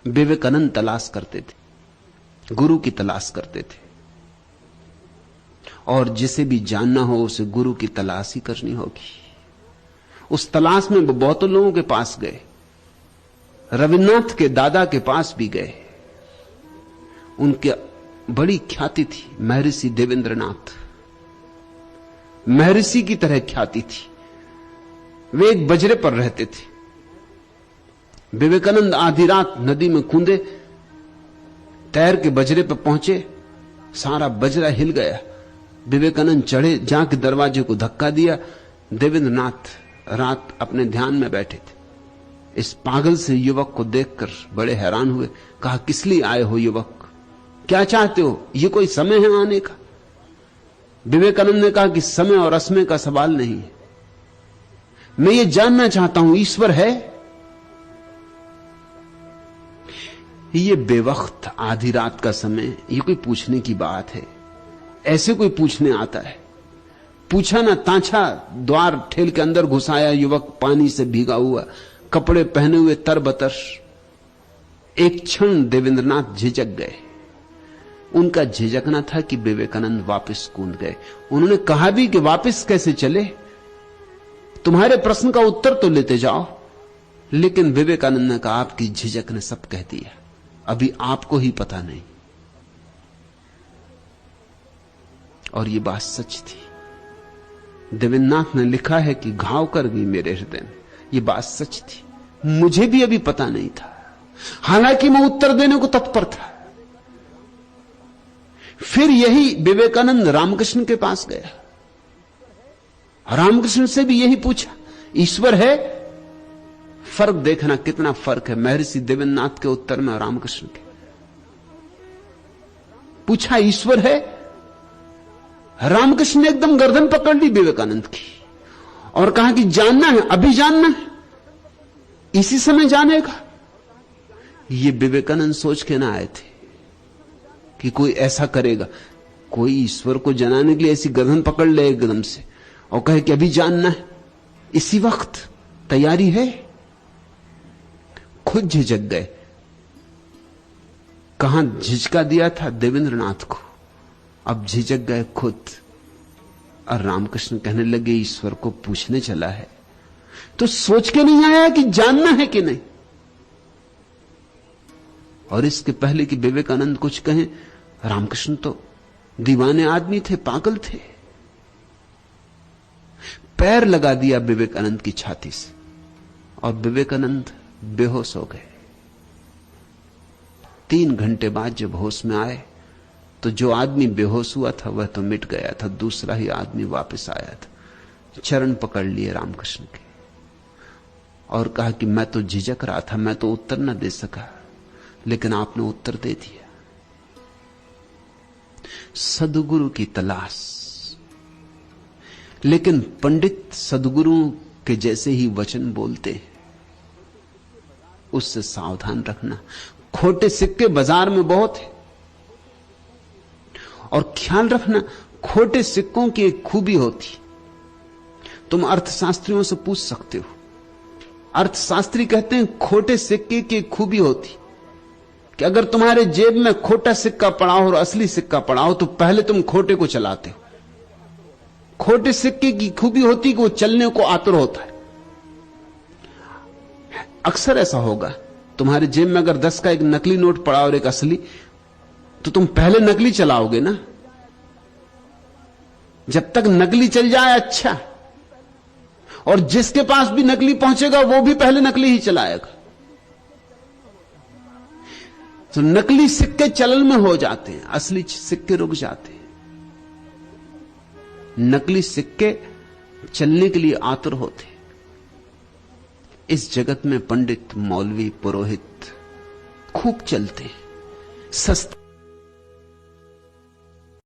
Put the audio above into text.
विवेकानंद तलाश करते थे, गुरु की तलाश करते थे। और जिसे भी जानना हो उसे गुरु की तलाश ही करनी होगी। उस तलाश में वो बहुतों लोगों के पास गए, रविन्द्रनाथ के दादा के पास भी गए। उनकी बड़ी ख्याति थी, महर्षि देवेंद्रनाथ, महर्षि की तरह ख्याति थी। वे एक बजरे पर रहते थे। विवेकानंद आधी रात नदी में कूदे, तैर के बजरे पर पहुंचे, सारा बजरा हिल गया। विवेकानंद चढ़े, जाके दरवाजे को धक्का दिया। देवेंद्रनाथ रात अपने ध्यान में बैठे थे। इस पागल से युवक को देखकर बड़े हैरान हुए। कहा, किस लिए आए हो युवक, क्या चाहते हो? ये कोई समय है आने का? विवेकानंद ने कहा कि समय और असमय का सवाल नहीं है, मैं ये जानना चाहता हूं ईश्वर है? ये बेवक्त आधी रात का समय, ये कोई पूछने की बात है? ऐसे कोई पूछने आता है? पूछा ना ताछा, द्वार ठेल के अंदर घुसाया युवक, पानी से भीगा हुआ, कपड़े पहने हुए तरबतर। एक क्षण देवेंद्रनाथ झिझक गए। उनका झिझकना था कि विवेकानंद वापस कूद गए। उन्होंने कहा भी कि वापस कैसे चले, तुम्हारे प्रश्न का उत्तर तो लेते जाओ। लेकिन विवेकानंद ने कहा, आपकी झिझक ने सब कह दिया, अभी आपको ही पता नहीं। और ये बात सच थी। देवेंद्रनाथ ने लिखा है कि घाव कर गई मेरे हृदय में। ये बात सच थी, मुझे भी अभी पता नहीं था, हालांकि मैं उत्तर देने को तत्पर था। फिर यही विवेकानंद रामकृष्ण के पास गया। रामकृष्ण से भी यही पूछा, ईश्वर है? फर्क देखना कितना फर्क है महर्षि देवेंद्रनाथ के उत्तर में और रामकृष्ण के। पूछा, ईश्वर है? रामकृष्ण ने एकदम गर्दन पकड़ ली विवेकानंद की और कहा कि जानना है, अभी जानना है, इसी समय जानेगा। ये विवेकानंद सोच के ना आए थे कि कोई ऐसा करेगा, कोई ईश्वर को जनाने के लिए ऐसी गर्दन पकड़ ले एकदम से और कहे कि अभी जानना है, इसी वक्त तैयारी है। खुद झिझक गए। कहां झिझका दिया था देवेंद्रनाथ को, अब झिझक गए खुद। और रामकृष्ण कहने लगे, ईश्वर को पूछने चला है तो सोच के नहीं आया कि जानना है कि नहीं। और इसके पहले कि विवेकानंद कुछ कहें, रामकृष्ण तो दीवाने आदमी थे, पागल थे। पैर लगा दिया विवेकानंद की छाती से और विवेकानंद बेहोश हो गए। 3 घंटे बाद जब होश में आए तो जो आदमी बेहोश हुआ था वह तो मिट गया था, दूसरा ही आदमी वापस आया था। चरण पकड़ लिए रामकृष्ण के और कहा कि मैं तो झिझक रहा था, मैं तो उत्तर न दे सका, लेकिन आपने उत्तर दे दिया। सदगुरु की तलाश। लेकिन पंडित सदगुरु के जैसे ही वचन बोलते हैं, उससे सावधान रखना। खोटे सिक्के बाजार में बहुत है और ख्याल रखना, खोटे सिक्कों की एक खूबी होती, तुम अर्थशास्त्रियों से पूछ सकते हो। अर्थशास्त्री कहते हैं खोटे सिक्के की एक खूबी होती कि अगर तुम्हारे जेब में खोटा सिक्का पड़ा हो और असली सिक्का पड़ा हो तो पहले तुम खोटे को चलाते हो। खोटे सिक्के की खूबी होती कि वो चलने को आतुर होता है। अक्सर ऐसा होगा, तुम्हारे जेब में अगर 10 का एक नकली नोट पड़ा और एक असली, तो तुम पहले नकली चलाओगे ना, जब तक नकली चल जाए अच्छा। और जिसके पास भी नकली पहुंचेगा वो भी पहले नकली ही चलाएगा। तो नकली सिक्के चलन में हो जाते हैं, असली सिक्के रुक जाते हैं। नकली सिक्के चलने के लिए आतुर होते। इस जगत में पंडित, मौलवी, पुरोहित खूब चलते हैं, सस्ते